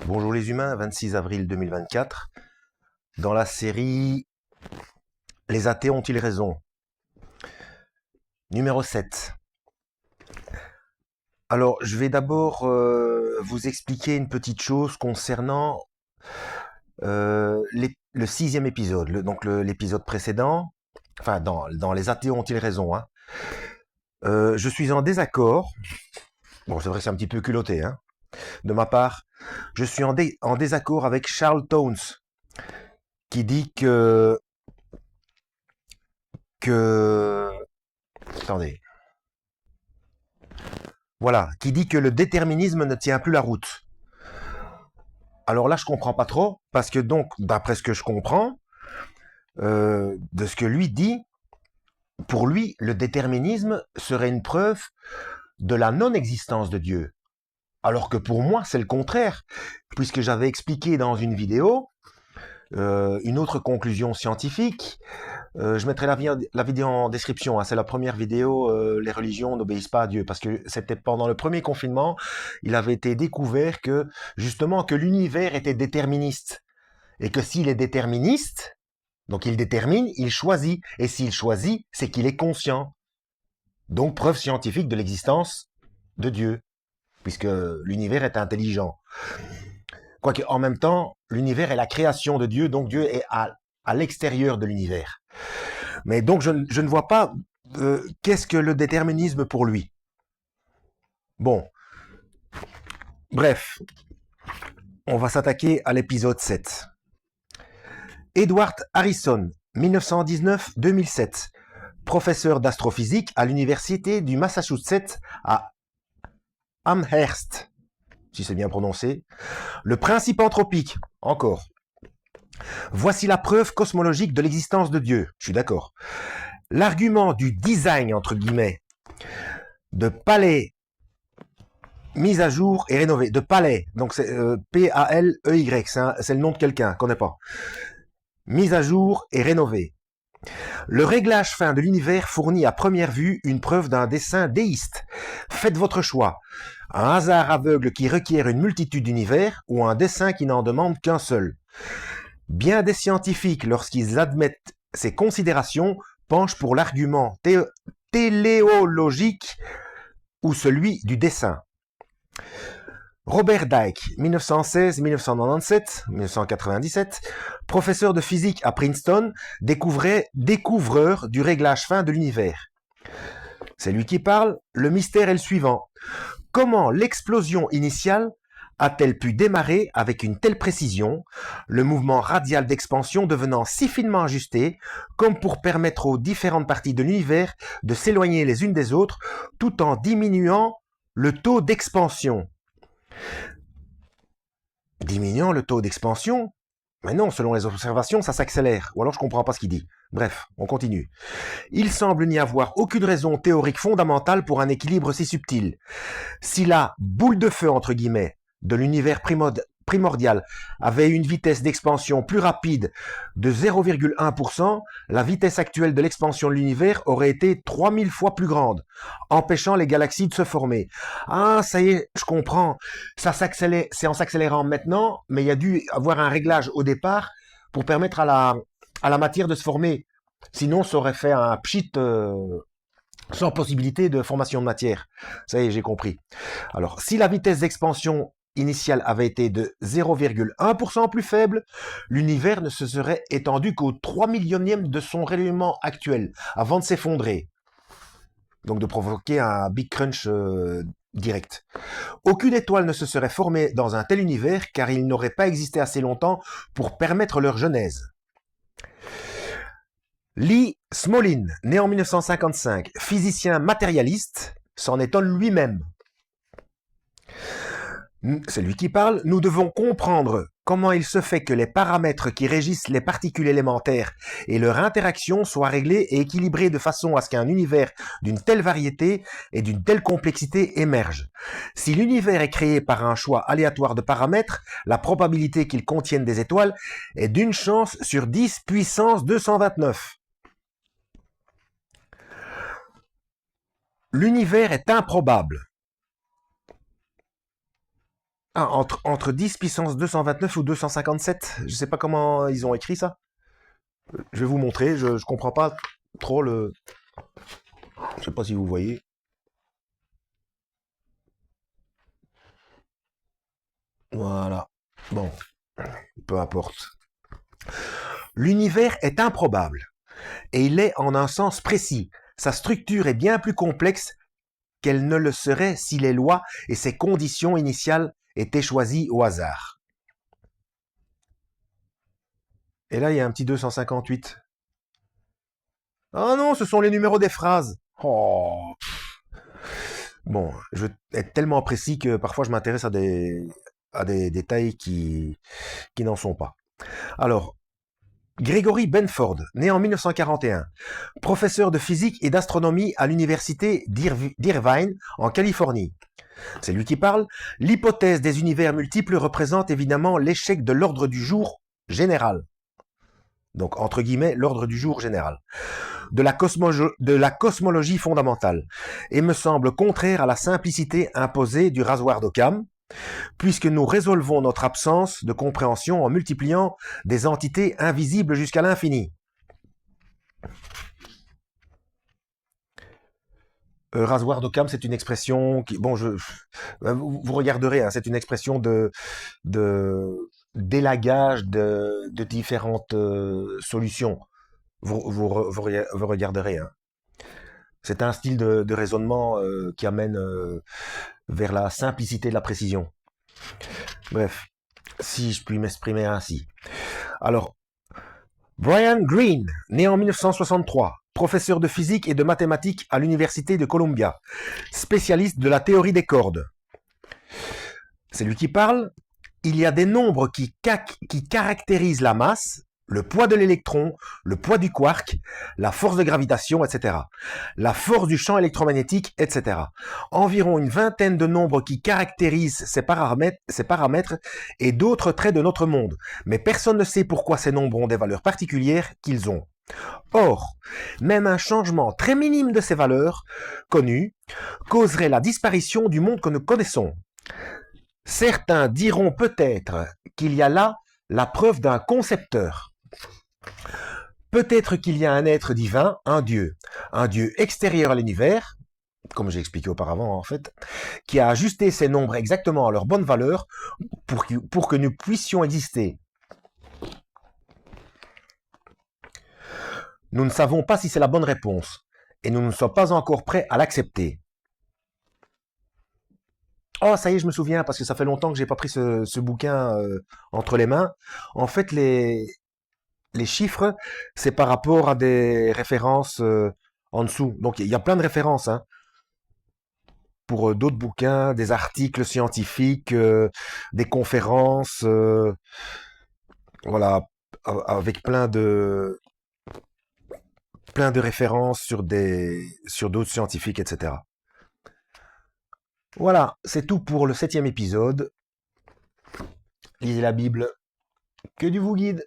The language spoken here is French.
Bonjour les humains, 26 avril 2024. Dans la série Les athées ont-ils raison? Numéro 7. Alors, je vais d'abord vous expliquer une petite chose concernant le sixième épisode, l'épisode précédent. Enfin, dans Les athées ont-ils raison, hein. Je suis en désaccord. Bon, c'est vrai que c'est un petit peu culotté, hein, de ma part. Je suis en désaccord avec Charles Townes, qui dit que... Attendez. Voilà, qui dit que le déterminisme ne tient plus la route. Alors là, je comprends pas trop, parce que donc, d'après ce que je comprends, de ce que lui dit, pour lui, le déterminisme serait une preuve de la non-existence de Dieu. Alors que pour moi, c'est le contraire, puisque j'avais expliqué dans une vidéo une autre conclusion scientifique. Je mettrai la vidéo en description, hein, c'est la première vidéo, les religions n'obéissent pas à Dieu, parce que c'était pendant le premier confinement, il avait été découvert que justement que l'univers était déterministe, et que s'il est déterministe, donc il détermine, il choisit, et s'il choisit, c'est qu'il est conscient. Donc preuve scientifique de l'existence de Dieu, puisque l'univers est intelligent. Quoique en même temps, l'univers est la création de Dieu, donc Dieu est à l'extérieur de l'univers. Mais donc je ne vois pas qu'est-ce que le déterminisme pour lui. Bon, bref, on va s'attaquer à l'épisode 7. Edward Harrison, 1919-2007, professeur d'astrophysique à l'université du Massachusetts à Amherst, si c'est bien prononcé. Le principe anthropique, encore. Voici la preuve cosmologique de l'existence de Dieu. Je suis d'accord. L'argument du design, entre guillemets, de palais mis à jour et rénové. De palais, donc c'est P-A-L-E-Y, c'est le nom de quelqu'un, connais pas. Mise à jour et rénové. Le réglage fin de l'univers fournit à première vue une preuve d'un dessein déiste. Faites votre choix. Un hasard aveugle qui requiert une multitude d'univers ou un dessein qui n'en demande qu'un seul. Bien des scientifiques, lorsqu'ils admettent ces considérations, penchent pour l'argument téléologique ou celui du dessein. Robert Dicke, 1916-1997, professeur de physique à Princeton, découvreur du réglage fin de l'univers. C'est lui qui parle. Le mystère est le suivant. Comment l'explosion initiale a-t-elle pu démarrer avec une telle précision, le mouvement radial d'expansion devenant si finement ajusté, comme pour permettre aux différentes parties de l'univers de s'éloigner les unes des autres, tout en diminuant le taux d'expansion. Diminuant le taux d'expansion? Mais non, selon les observations, ça s'accélère. Ou alors je comprends pas ce qu'il dit. Bref, on continue. Il semble n'y avoir aucune raison théorique fondamentale pour un équilibre si subtil. Si la boule de feu, entre guillemets, de l'univers primordial avait une vitesse d'expansion plus rapide de 0,1%, la vitesse actuelle de l'expansion de l'univers aurait été 3000 fois plus grande, empêchant les galaxies de se former. Ah, ça y est, je comprends. Ça s'accélère, c'est en s'accélérant maintenant, mais il y a dû avoir un réglage au départ pour permettre à la matière de se former. Sinon, ça aurait fait un pchit sans possibilité de formation de matière. Ça y est, j'ai compris. Alors, si la vitesse d'expansion initiale avait été de 0,1% plus faible, l'univers ne se serait étendu qu'au 3 millionième de son rayonnement actuel, avant de s'effondrer. Donc de provoquer un Big Crunch direct. Aucune étoile ne se serait formée dans un tel univers, car il n'aurait pas existé assez longtemps pour permettre leur genèse. Lee Smolin, né en 1955, physicien matérialiste, s'en étonne lui-même. C'est lui qui parle. Nous devons comprendre comment il se fait que les paramètres qui régissent les particules élémentaires et leur interaction soient réglés et équilibrés de façon à ce qu'un univers d'une telle variété et d'une telle complexité émerge. Si l'univers est créé par un choix aléatoire de paramètres, la probabilité qu'il contienne des étoiles est d'une chance sur 10 puissance 229. L'univers est improbable. Ah, entre 10 puissance 229 ou 257. Je sais pas comment ils ont écrit ça. Je vais vous montrer. Je comprends pas trop le. Je sais pas si vous voyez. Voilà. Bon, peu importe. L'univers est improbable. Et il est en un sens précis. Sa structure est bien plus complexe qu'elle ne le serait si les lois et ses conditions initiales étaient choisies au hasard. Et là, il y a un petit 258. Ah non, ce sont les numéros des phrases. Oh. Bon, je vais être tellement précis que parfois je m'intéresse à des détails qui n'en sont pas. Alors, Gregory Benford, né en 1941, professeur de physique et d'astronomie à l'université d'Irvine en Californie. C'est lui qui parle. L'hypothèse des univers multiples représente évidemment l'échec de l'ordre du jour général. Donc, entre guillemets, l'ordre du jour général. De la cosmologie fondamentale. Et me semble contraire à la simplicité imposée du rasoir d'Occam, puisque nous résolvons notre absence de compréhension en multipliant des entités invisibles jusqu'à l'infini. Rasoir d'Occam, c'est une expression qui, bon, vous regarderez, hein, c'est une expression d'élagage de différentes solutions. Vous regarderez. Hein. C'est un style de raisonnement qui amène vers la simplicité de la précision. Bref, si je puis m'exprimer ainsi. Alors, Brian Greene, né en 1963, professeur de physique et de mathématiques à l'université de Columbia, spécialiste de la théorie des cordes. C'est lui qui parle. Il y a des nombres qui caractérisent la masse, le poids de l'électron, le poids du quark, la force de gravitation, etc. La force du champ électromagnétique, etc. Environ une vingtaine de nombres qui caractérisent ces paramètres et d'autres traits de notre monde. Mais personne ne sait pourquoi ces nombres ont des valeurs particulières qu'ils ont. Or, même un changement très minime de ces valeurs, connues, causerait la disparition du monde que nous connaissons. Certains diront peut-être qu'il y a là la preuve d'un concepteur. Peut-être qu'il y a un être divin, un Dieu extérieur à l'univers, comme j'ai expliqué auparavant en fait, qui a ajusté ces nombres exactement à leur bonne valeur pour que nous puissions exister. Nous ne savons pas si c'est la bonne réponse, et nous ne sommes pas encore prêts à l'accepter. Oh, ça y est, je me souviens, parce que ça fait longtemps que j'ai pas pris ce bouquin entre les mains. En fait, les chiffres, c'est par rapport à des références en dessous. Donc, il y a plein de références hein, pour d'autres bouquins, des articles scientifiques, des conférences, voilà, avec plein de références sur d'autres scientifiques, etc. Voilà, c'est tout pour le 7e épisode. Lisez la Bible, que Dieu vous guide.